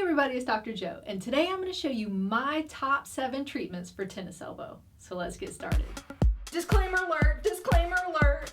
everybody, it's Dr. Joe, and today I'm going to show you my top 7 treatments for tennis elbow. So let's get started. Disclaimer alert, disclaimer alert.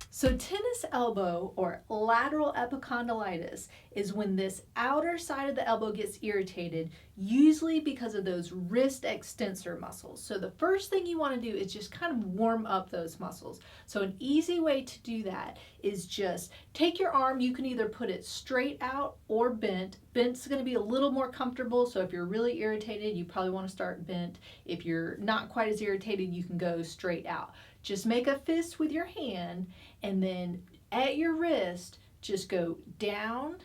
So tennis elbow or lateral epicondylitis is when this outer side of the elbow gets irritated, usually because of those wrist extensor muscles. So the first thing you want to do is just kind of warm up those muscles. So an easy way to do that is just take your arm, you can either put it straight out or bent. Bent's going to be a little more comfortable, so if you're really irritated, you probably want to start bent. If you're not quite as irritated, you can go straight out. Just make a fist with your hand, and then at your wrist, just go down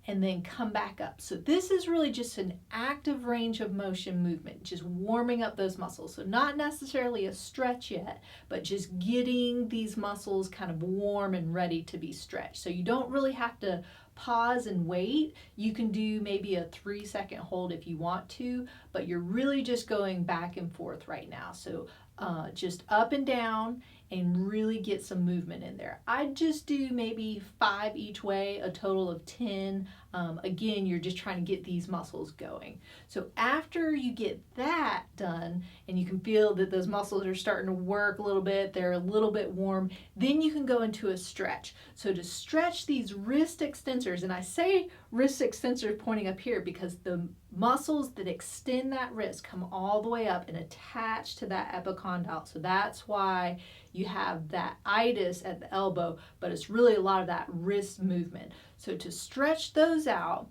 and then come back up. So this is really just an active range of motion movement, just warming up those muscles. So not necessarily a stretch yet, but just getting these muscles kind of warm and ready to be stretched. So you don't really have to pause and wait. You can do maybe a 3-second hold if you want to, but you're really just going back and forth right now. So just up and down and really get some movement in there. I'd just do maybe 5 each way, a total of 10. Again, you're just trying to get these muscles going. So after you get that done and you can feel that those muscles are starting to work a little bit, they're a little bit warm, then you can go into a stretch. So to stretch these wrist extensors, and I say wrist extensors pointing up here because the muscles that extend that wrist come all the way up and attach to that epicondyle. So that's why you have that itis at the elbow, but it's really a lot of that wrist movement. So to stretch those out,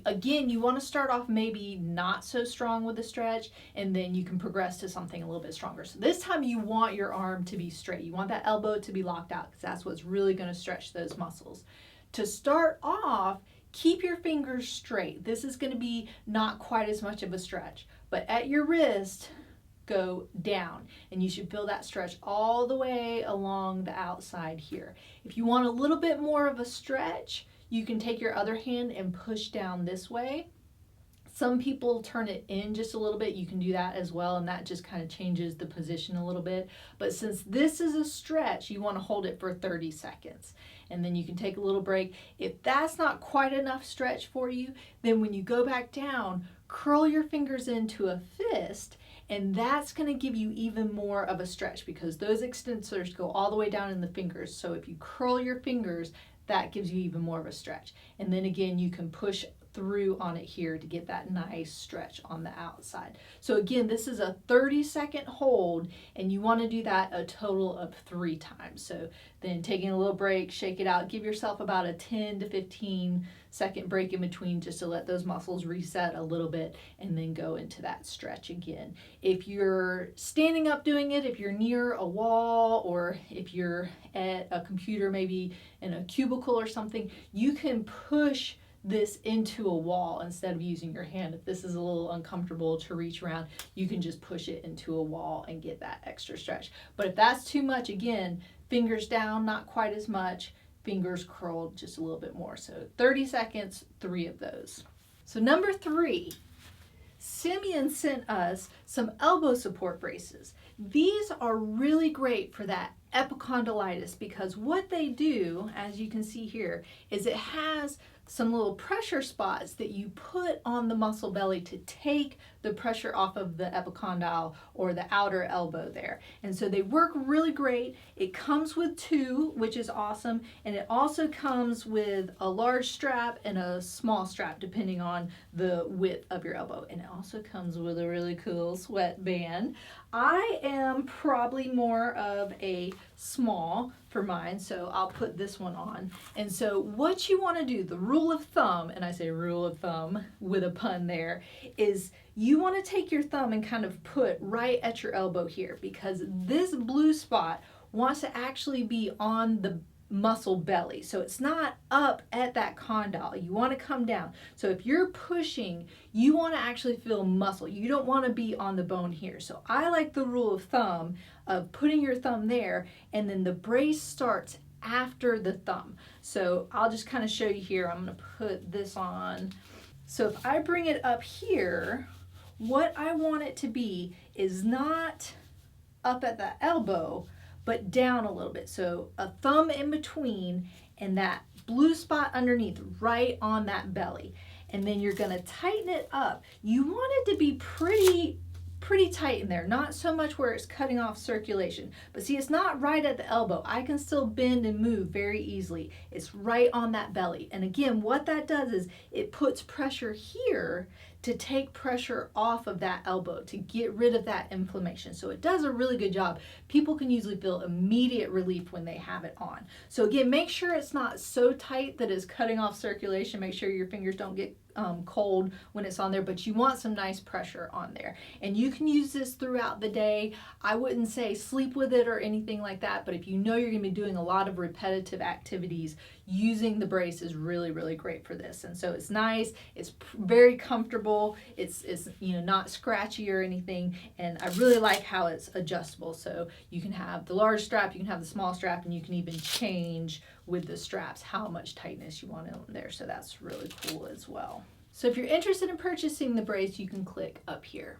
again, you want to start off maybe not so strong with the stretch, and then you can progress to something a little bit stronger. So this time you want your arm to be straight. You want that elbow to be locked out because that's what's really going to stretch those muscles. To start off, keep your fingers straight. This is going to be not quite as much of a stretch, but at your wrist, go down, and you should feel that stretch all the way along the outside here. If you want a little bit more of a stretch, you can take your other hand and push down this way. Some people turn it in just a little bit. You can do that as well, and that just kind of changes the position a little bit. But since this is a stretch, you want to hold it for 30 seconds. And then you can take a little break. If that's not quite enough stretch for you, then when you go back down, curl your fingers into a fist, and that's going to give you even more of a stretch because those extensors go all the way down in the fingers. So if you curl your fingers, that gives you even more of a stretch. And then again, you can push through on it here to get that nice stretch on the outside. So again, this is a 30-second hold, and you want to do that a total of 3 times. So then taking a little break, shake it out, give yourself about a 10 to 15-second break in between just to let those muscles reset a little bit, and then go into that stretch again. If you're standing up doing it, if you're near a wall, or if you're at a computer, maybe in a cubicle or something, you can push this into a wall instead of using your hand. If this is a little uncomfortable to reach around, you can just push it into a wall and get that extra stretch. But if that's too much, again, fingers down, not quite as much, fingers curled just a little bit more. So 30 seconds, 3 of those. So number 3, Simeon sent us some elbow support braces. These are really great for that epicondylitis because what they do, as you can see here, is it has some little pressure spots that you put on the muscle belly to take the pressure off of the epicondyle or the outer elbow there. And so they work really great. It comes with 2, which is awesome. And it also comes with a large strap and a small strap, depending on the width of your elbow. And it also comes with a really cool sweatband. I am probably more of a small for mine, so I'll put this one on. And so what you want to do, the rule of thumb, and I say rule of thumb with a pun there, is you want to take your thumb and kind of put right at your elbow here, because this blue spot wants to actually be on the muscle belly. So it's not up at that condyle. You want to come down. So if you're pushing, you want to actually feel muscle. You don't want to be on the bone here. So I like the rule of thumb of putting your thumb there, and then the brace starts after the thumb. So I'll just kind of show you here. I'm going to put this on. So if I bring it up here, what I want it to be is not up at the elbow, but down a little bit. So a thumb in between, and that blue spot underneath, right on that belly. And then you're gonna tighten it up. You want it to be pretty tight in there, not so much where it's cutting off circulation. But see, it's not right at the elbow. I can still bend and move very easily. It's right on that belly. And again, what that does is it puts pressure here to take pressure off of that elbow, to get rid of that inflammation. So it does a really good job. People can usually feel immediate relief when they have it on. So again, make sure it's not so tight that it's cutting off circulation. Make sure your fingers don't get cold when it's on there, but you want some nice pressure on there. And you can use this throughout the day. I wouldn't say sleep with it or anything like that, but if you know you're gonna be doing a lot of repetitive activities, using the brace is really, really great for this. And so it's nice, it's very comfortable, it's not scratchy or anything, and I really like how it's adjustable. So you can have the large strap, you can have the small strap, and you can even change with the straps how much tightness you want in there. So that's really cool as well. So if you're interested in purchasing the brace, you can click up here.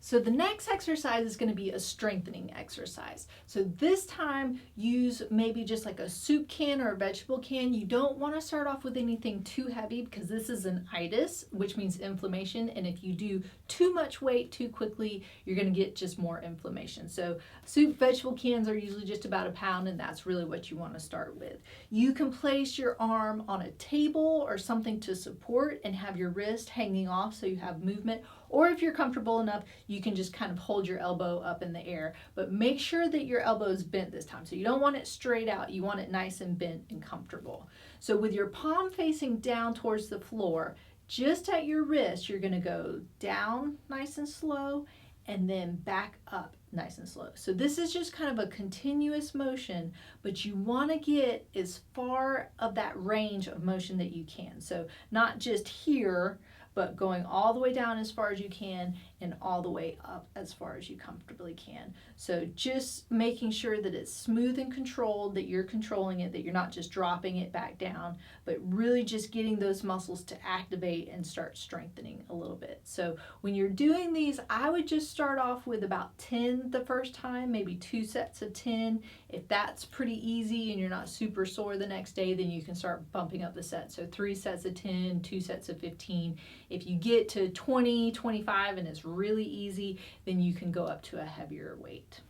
So the next exercise is going to be a strengthening exercise. So this time use maybe just like a soup can or a vegetable can. You don't want to start off with anything too heavy because this is an itis, which means inflammation. And if you do too much weight too quickly, you're going to get just more inflammation. So soup vegetable cans are usually just about 1 pound, and that's really what you want to start with. You can place your arm on a table or something to support and have your wrist hanging off so you have movement. Or if you're comfortable enough, you can just kind of hold your elbow up in the air, but make sure that your elbow is bent this time. So you don't want it straight out, you want it nice and bent and comfortable. So with your palm facing down towards the floor, just at your wrist, you're gonna go down nice and slow and then back up nice and slow. So this is just kind of a continuous motion, but you wanna get as far of that range of motion that you can. So not just here, but going all the way down as far as you can and all the way up as far as you comfortably can. So just making sure that it's smooth and controlled, that you're controlling it, that you're not just dropping it back down, but really just getting those muscles to activate and start strengthening a little bit. So when you're doing these, I would just start off with about 10 the first time, maybe 2 sets of 10. If that's pretty easy and you're not super sore the next day, then you can start bumping up the set. So 3 sets of 10, 2 sets of 15. If you get to 20, 25 and it's really easy, then you can go up to a heavier weight.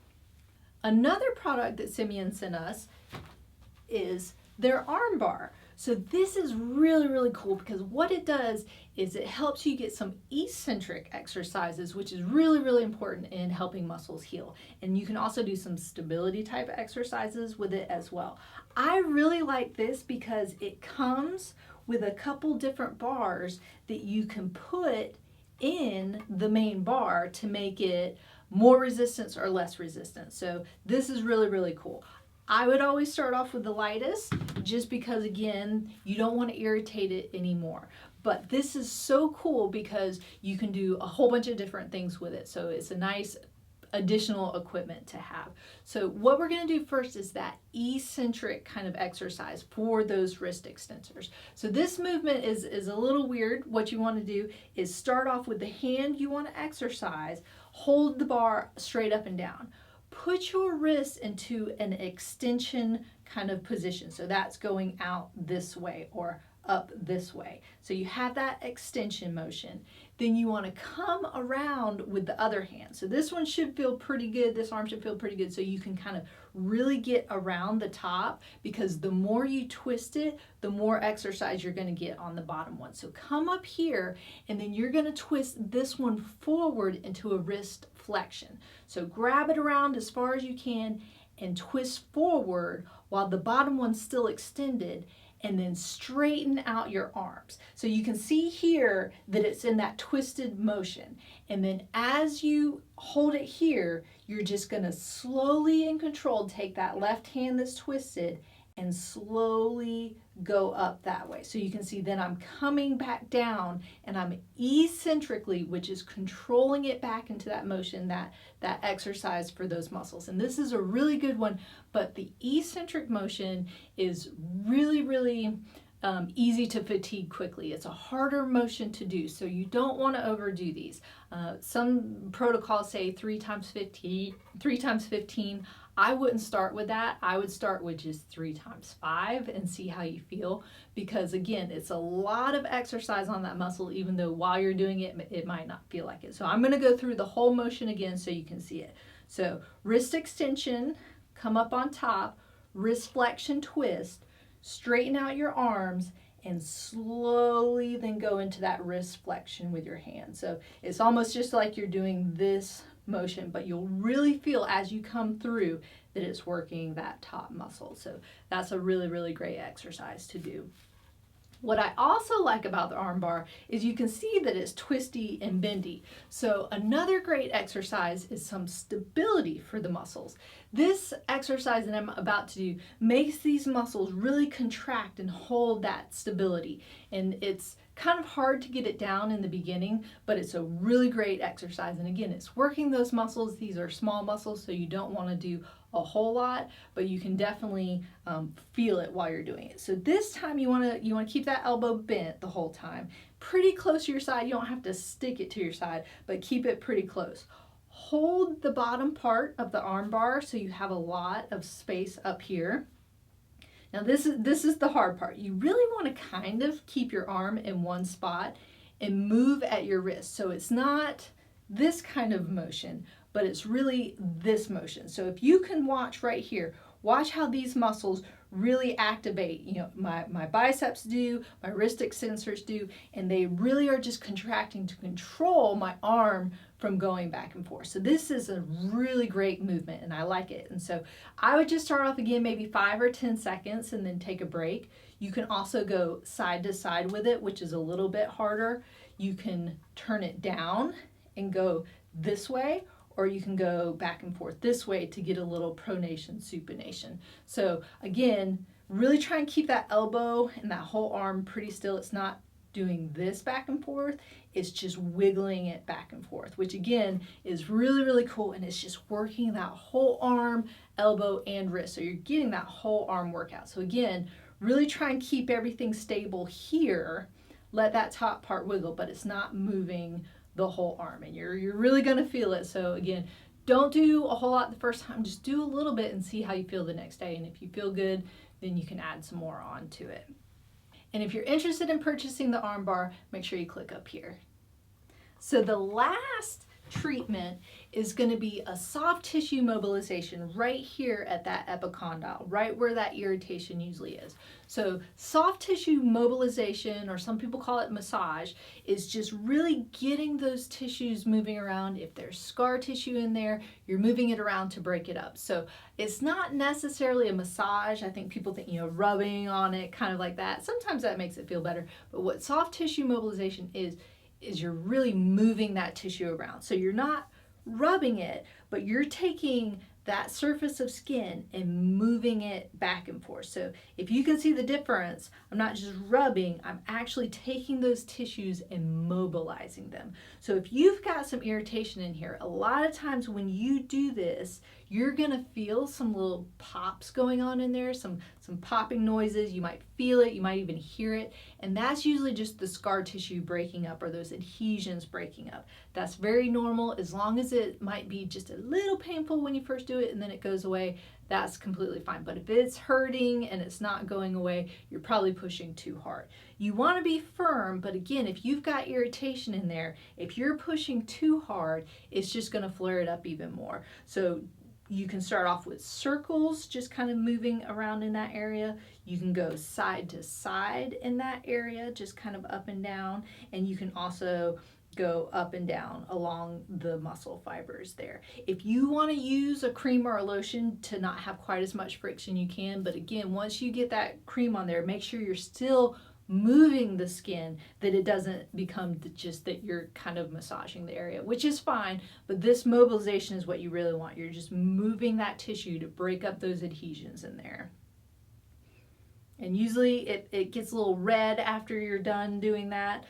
Another product that Simeon sent us is their Armbar. So this is really, really cool because what it does is it helps you get some eccentric exercises, which is really, really important in helping muscles heal. And you can also do some stability type exercises with it as well. I really like this because it comes with a couple different bars that you can put in the main bar to make it more resistance or less resistance. So this is really, really cool. I would always start off with the lightest just because, again, you don't want to irritate it anymore. But this is so cool because you can do a whole bunch of different things with it. So it's a nice additional equipment to have. So what we're going to do first is that eccentric kind of exercise for those wrist extensors. So this movement is a little weird. What you want to do is start off with the hand you want to exercise, hold the bar straight up and down. Put your wrist into an extension kind of position. So that's going out this way or up this way. So you have that extension motion. Then you want to come around with the other hand. So this one should feel pretty good. This arm should feel pretty good. So you can kind of really get around the top because the more you twist it, the more exercise you're going to get on the bottom one. So come up here and then you're going to twist this one forward into a wrist flexion. So grab it around as far as you can and twist forward while the bottom one's still extended, and then straighten out your arms. So you can see here that it's in that twisted motion. And then as you hold it here, you're just gonna slowly and controlled take that left hand that's twisted and slowly go up that way. So you can see then I'm coming back down and I'm eccentrically, which is controlling it back into that motion, that exercise for those muscles. And this is a really good one, but the eccentric motion is really, really easy to fatigue quickly. It's a harder motion to do, so you don't want to overdo these. Some protocols say 3 times 15. I wouldn't start with that. I would start with just 3 times 5 and see how you feel, because again, it's a lot of exercise on that muscle, even though while you're doing it, it might not feel like it. So I'm going to go through the whole motion again so you can see it. So wrist extension, come up on top, wrist flexion twist, straighten out your arms, and slowly then go into that wrist flexion with your hand. So it's almost just like you're doing this motion, but you'll really feel as you come through that it's working that top muscle. So that's a really, really great exercise to do. What I also like about the arm bar is you can see that it's twisty and bendy. So another great exercise is some stability for the muscles. This exercise that I'm about to do makes these muscles really contract and hold that stability. And it's kind of hard to get it down in the beginning, but it's a really great exercise. And again, it's working those muscles. These are small muscles, so you don't want to do a whole lot, but you can definitely feel it while you're doing it. So this time you want to keep that elbow bent the whole time, pretty close to your side. You don't have to stick it to your side, but keep it pretty close. Hold the bottom part of the arm bar so you have a lot of space up here. Now this is the hard part. You really want to kind of keep your arm in one spot and move at your wrist. So it's not this kind of motion, but it's really this motion. So if you can watch right here, watch how these muscles really activate. You know, my biceps do, my wrist extensors do, and they really are just contracting to control my arm from going back and forth. So this is a really great movement and I like it. And so I would just start off again, maybe 5 or 10 seconds and then take a break. You can also go side to side with it, which is a little bit harder. You can turn it down and go this way, or you can go back and forth this way to get a little pronation, supination. So again, really try and keep that elbow and that whole arm pretty still. It's not doing this back and forth, it's just wiggling it back and forth, which again is really, really cool, and it's just working that whole arm, elbow, and wrist. So you're getting that whole arm workout. So again, really try and keep everything stable here. Let that top part wiggle, but it's not moving the whole arm, and you're really going to feel it. So again, don't do a whole lot the first time, just do a little bit and see how you feel the next day, and if you feel good, then you can add some more on to it. And if you're interested in purchasing the arm bar, make sure you click up here. So the last treatment is going to be a soft tissue mobilization right here at that epicondyle, right where that irritation usually is. So soft tissue mobilization, or some people call it massage, is just really getting those tissues moving around. If there's scar tissue in there, you're moving it around to break it up. So it's not necessarily a massage. I think people think, rubbing on it, kind of like that. Sometimes that makes it feel better. But what soft tissue mobilization is you're really moving that tissue around. So you're not rubbing it, but you're taking that surface of skin and moving it back and forth. So if you can see the difference, I'm not just rubbing, I'm actually taking those tissues and mobilizing them. So if you've got some irritation in here, a lot of times when you do this, you're gonna feel some little pops going on in there, some popping noises. You might feel it, you might even hear it, and that's usually just the scar tissue breaking up or those adhesions breaking up. That's very normal, as long as it might be just a little painful when you first do it and then it goes away, that's completely fine. But if it's hurting and it's not going away, you're probably pushing too hard. You want to be firm, but again, if you've got irritation in there, if you're pushing too hard, it's just going to flare it up even more. So you can start off with circles, just kind of moving around in that area. You can go side to side in that area, just kind of up and down. And you can also go up and down along the muscle fibers there. If you want to use a cream or a lotion to not have quite as much friction, you can. But again, once you get that cream on there, make sure you're still moving the skin, that it doesn't become just that you're kind of massaging the area, which is fine, but this mobilization is what you really want. You're just moving that tissue to break up those adhesions in there. And usually it gets a little red after you're done doing that,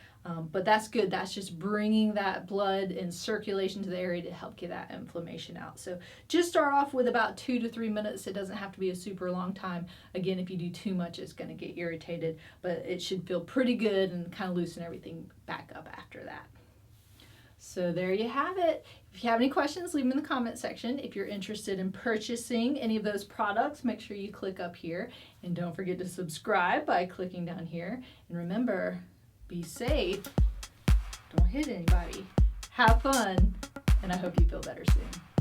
but that's good. That's just bringing that blood and circulation to the area to help get that inflammation out. So just start off with about 2 to 3 minutes. It doesn't have to be a super long time. Again, if you do too much, it's going to get irritated, but it should feel pretty good and kind of loosen everything back up after that. So there you have it. If you have any questions, leave them in the comment section. If you're interested in purchasing any of those products, make sure you click up here. And don't forget to subscribe by clicking down here. And remember, be safe. Don't hit anybody. Have fun. And I hope you feel better soon.